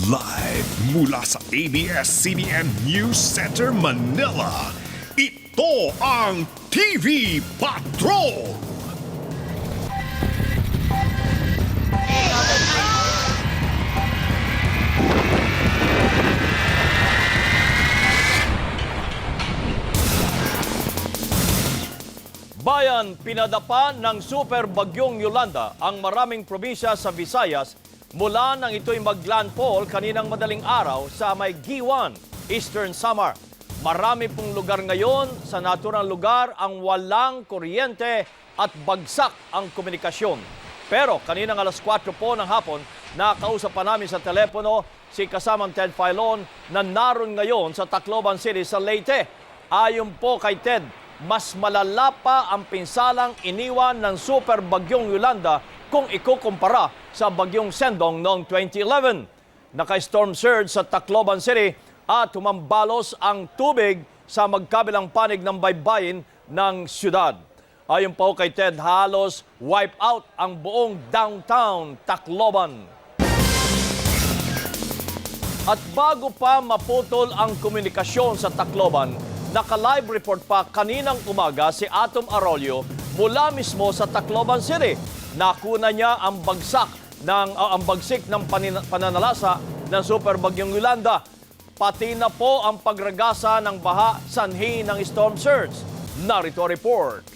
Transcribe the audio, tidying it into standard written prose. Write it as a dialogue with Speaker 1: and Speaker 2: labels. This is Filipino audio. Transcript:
Speaker 1: Live mula sa ABS-CBN News Center, Manila, ito ang TV Patrol!
Speaker 2: Bayan, pinadapa ng super bagyong Yolanda ang maraming probinsya sa Visayas mula nang ito'y maglandfall kaninang madaling araw sa may Giwan, Eastern Samar. Marami pong lugar ngayon sa naturang lugar ang walang kuryente at bagsak ang komunikasyon. Pero kaninang alas 4 po ng hapon, nakausap pa namin sa telepono si kasamang Ted Filon na naroon ngayon sa Tacloban City sa Leyte. Ayon po kay Ted, mas malala pa ang pinsalang iniwan ng super bagyong Yolanda kung ikukumpara sa bagyong Sendong noong 2011. Naka-storm surge sa Tacloban City at humambalos ang tubig sa magkabilang panig ng baybayin ng siyudad. Ayon po kay Ted, halos wipe out ang buong downtown Tacloban. At bago pa maputol ang komunikasyon sa Tacloban, naka-live report pa kaninang umaga si Atom Arroyo mula mismo sa Tacloban City. Nakuna niya ang bagsik ng pananalasa ng super bagyong Yolanda. Pati na po ang pagragasa ng baha sanhi ng storm surge. Narito ang report.